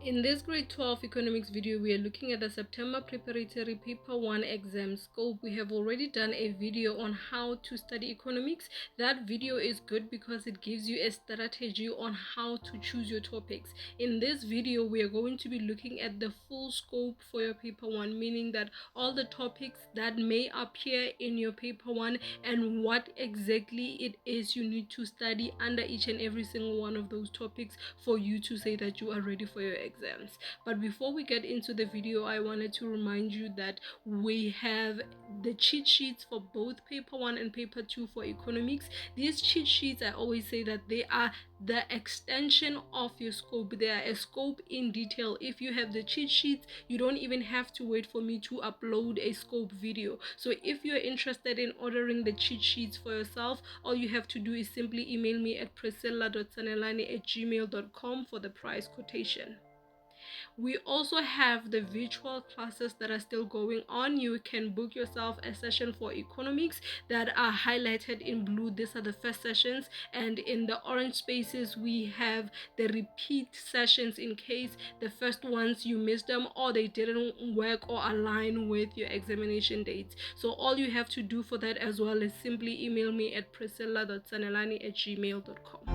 In this grade 12 economics video, we are looking at the September Preparatory Paper 1 exam scope. We have already done a video on how to study economics. That video is good because it gives you a strategy on how to choose your topics. In this video, we are going to be looking at the full scope for your Paper 1, meaning that all the topics that may appear in your Paper 1 and what exactly it is you need to study under each and every single one of those topics for you to say that you are ready for your exams. But before we get into the video, I wanted to remind you that we have the cheat sheets for both paper 1 and paper 2 for economics. These cheat sheets, I always say that they are the extension of your scope. They are a scope in detail. If you have the cheat sheets, you don't even have to wait for me to upload a scope video. So if you're interested in ordering the cheat sheets for yourself, all you have to do is simply email me at priscilla.sanelane@gmail.com for the price quotation. We also have the virtual classes that are still going on. You can book yourself a session for economics that are highlighted in blue. These are the first sessions, and in the orange spaces we have the repeat sessions in case the first ones you missed them or they didn't work or align with your examination dates. So all you have to do for that as well is simply email me at priscilla.sanelane@gmail.com.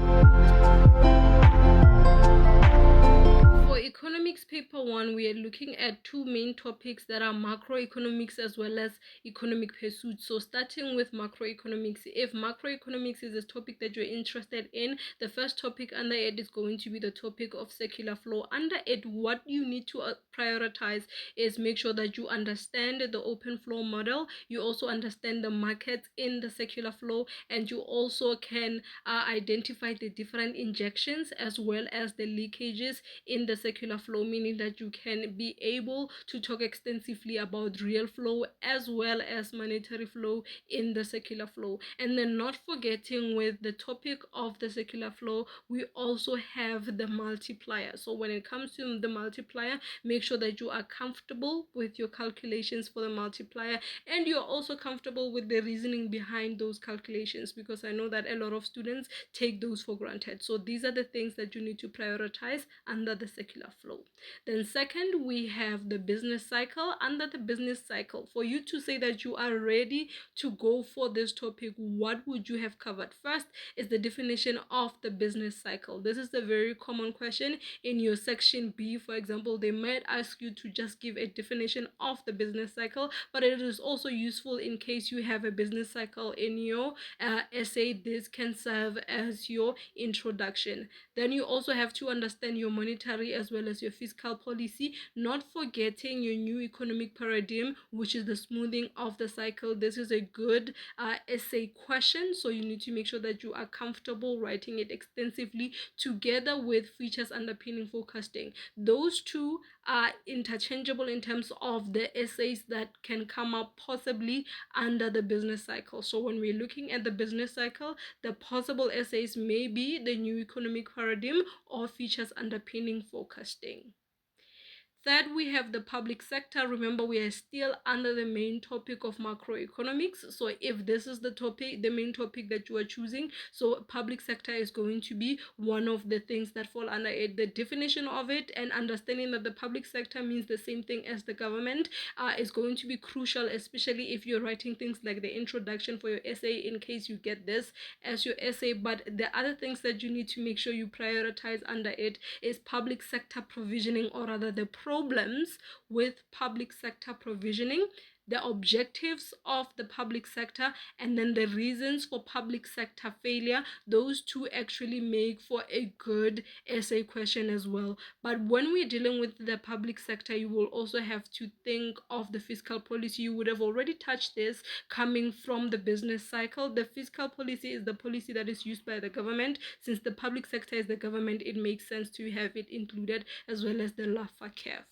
For economics paper 1, we are looking at two main topics that are macroeconomics as well as economic pursuits. So starting with macroeconomics, if macroeconomics is a topic that you're interested in, the first topic under it is going to be the topic of circular flow. Under it, what you need to prioritize is make sure that you understand the open flow model, you also understand the markets in the circular flow, and you also can identify the different injections as well as the leakages in the circular flow, meaning that you can be able to talk extensively about real flow as well as monetary flow in the circular flow. And then not forgetting with the topic of the circular flow, we also have the multiplier. So when it comes to the multiplier, make sure that you are comfortable with your calculations for the multiplier and you're also comfortable with the reasoning behind those calculations, because I know that a lot of students take those for granted. So these are the things that you need to prioritize under the circular flow. Then second, we have the business cycle. Under the business cycle, for you to say that you are ready to go for this topic, what would you have covered? First is the definition of the business cycle. This is a very common question in your section B. For example, they might ask you to just give a definition of the business cycle, but it is also useful in case you have a business cycle in your essay. This can serve as your introduction. Then you also have to understand your monetary as well as your fiscal policy, not forgetting your new economic paradigm, which is the smoothing of the cycle. This is a good essay question, so you need to make sure that you are comfortable writing it extensively together with features underpinning forecasting. Those two are interchangeable in terms of the essays that can come up possibly under the business cycle. So when we're looking at the business cycle, the possible essays may be the new economic paradigm or features underpinning forecasting. Third, we have the public sector. Remember, we are still under the main topic of macroeconomics. So if this is the topic, the main topic that you are choosing, so public sector is going to be one of the things that fall under it. The definition of it and understanding that the public sector means the same thing as the government is going to be crucial, especially if you're writing things like the introduction for your essay, in case you get this as your essay. But the other things that you need to make sure you prioritize under it is public sector provisioning, or rather the problems with public sector provisioning, the objectives of the public sector, and then the reasons for public sector failure. Those two actually make for a good essay question as well. But when we're dealing with the public sector, you will also have to think of the fiscal policy. You would have already touched this coming from the business cycle. The fiscal policy is the policy that is used by the government. Since the public sector is the government, it makes sense to have it included, as well as the LAFA curve.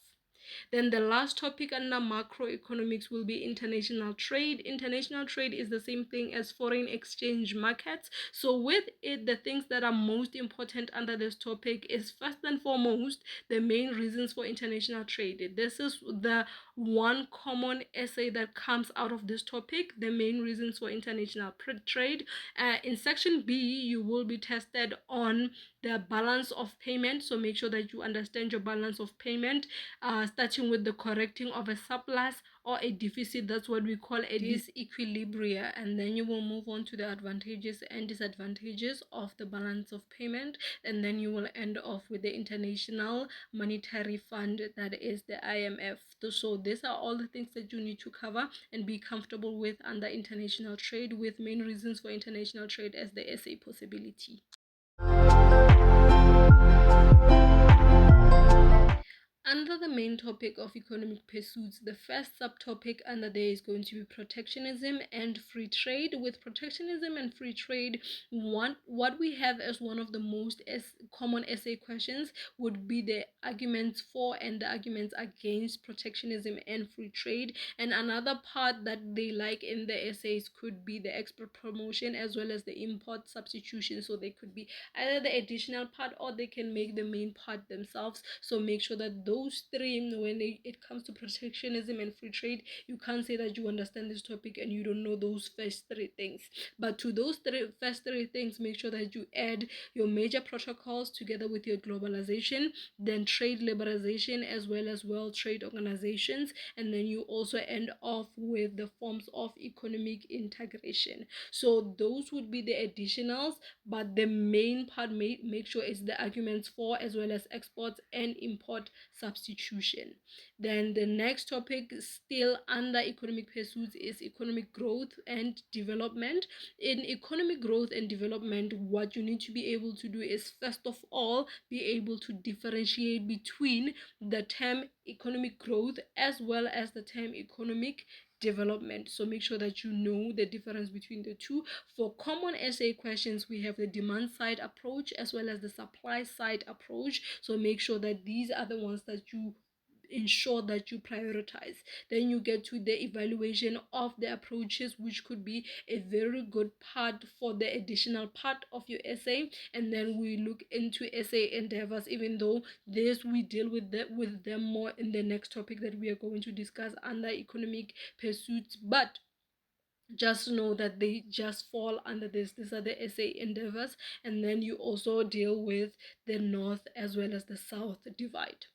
Then the last topic under macroeconomics will be international trade. International trade is the same thing as foreign exchange markets. So with it, the things that are most important under this topic is first and foremost the main reasons for international trade. This is the one common essay that comes out of this topic, the main reasons for international trade. In section B, you will be tested on the balance of payment, so make sure that you understand your balance of payment, starting with the correcting of a surplus or a deficit. That's what we call a disequilibria, and then you will move on to the advantages and disadvantages of the balance of payment, and then you will end off with the International Monetary Fund, that is the IMF. So these are all the things that you need to cover and be comfortable with under international trade, with main reasons for international trade as the essay possibility. Under the main topic of economic pursuits, the first subtopic under there is going to be protectionism and free trade. With protectionism and free trade, what we have as one of the most common essay questions would be the arguments for and the arguments against protectionism and free trade. And another part that they like in the essays could be the export promotion as well as the import substitution. So they could be either the additional part or they can make the main part themselves. So make sure that those three, when it comes to protectionism and free trade, you can't say that you understand this topic and you don't know those first three things. But to those first three things, make sure that you add your major protocols together with your globalization, then trade liberalization as well as World Trade Organizations, and then you also end off with the forms of economic integration. So those would be the additionals, but the main part, make sure is the arguments for as well as exports and import substitution. Then the next topic still under economic pursuits is economic growth and development. In economic growth and development, what you need to be able to do is first of all be able to differentiate between the term economic growth as well as the term economic development. So make sure that you know the difference between the two. For common essay questions, we have the demand side approach as well as the supply side approach. So make sure that these are the ones that you ensure that you prioritize. Then you get to the evaluation of the approaches, which could be a very good part for the additional part of your essay. And then we look into essay endeavors, even though this we deal with them more in the next topic that we are going to discuss under economic pursuits. But just know that they just fall under this. These are the essay endeavors, and then you also deal with the north as well as the south divide.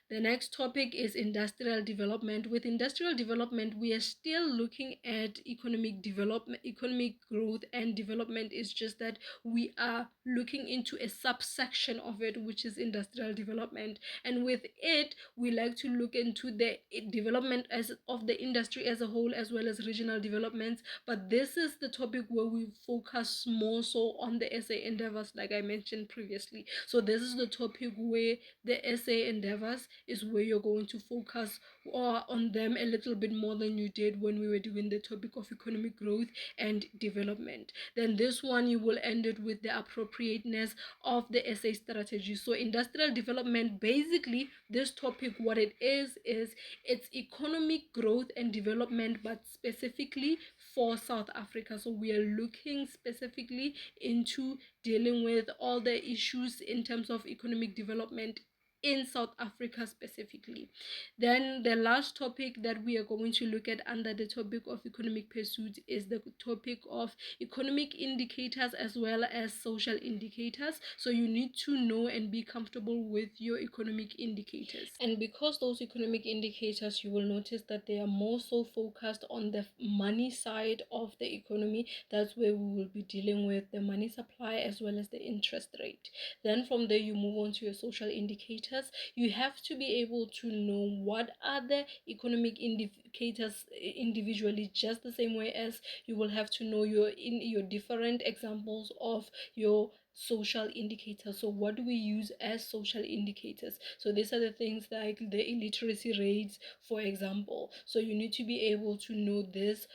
The next topic is industrial development. With industrial development, we are still looking at economic development, economic growth and development. Is just that we are looking into a subsection of it, which is industrial development. And with it, we like to look into the development as of the industry as a whole, as well as regional developments. But this is the topic where we focus more so on the essay endeavors, like I mentioned previously. So this is the topic where the essay endeavors is where you're going to focus on them a little bit more than you did when we were doing the topic of economic growth and development. Then this one, you will end it with the appropriateness of the essay strategy. So industrial development, basically this topic, what it is it's economic growth and development, but specifically for South Africa. So we are looking specifically into dealing with all the issues in terms of economic development in South Africa specifically. Then the last topic that we are going to look at under the topic of economic pursuits is the topic of economic indicators as well as social indicators. So you need to know and be comfortable with your economic indicators. And because those economic indicators, you will notice that they are more so focused on the money side of the economy. That's where we will be dealing with the money supply as well as the interest rate. Then from there, you move on to your social indicators. You have to be able to know what are the economic indicators individually, just the same way as you will have to know your different examples of your social indicators. So what do we use as social indicators? So these are the things like the illiteracy rates, for example. So you need to be able to know this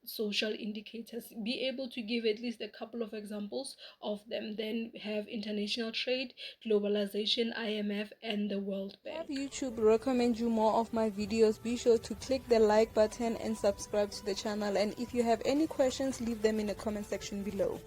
social indicators, be able to give at least a couple of examples of them. Then have international trade, globalization, IMF, and the World Bank. If YouTube recommend you more of my videos, be sure to click the like button and subscribe to the channel. And if you have any questions, leave them in the comment section below.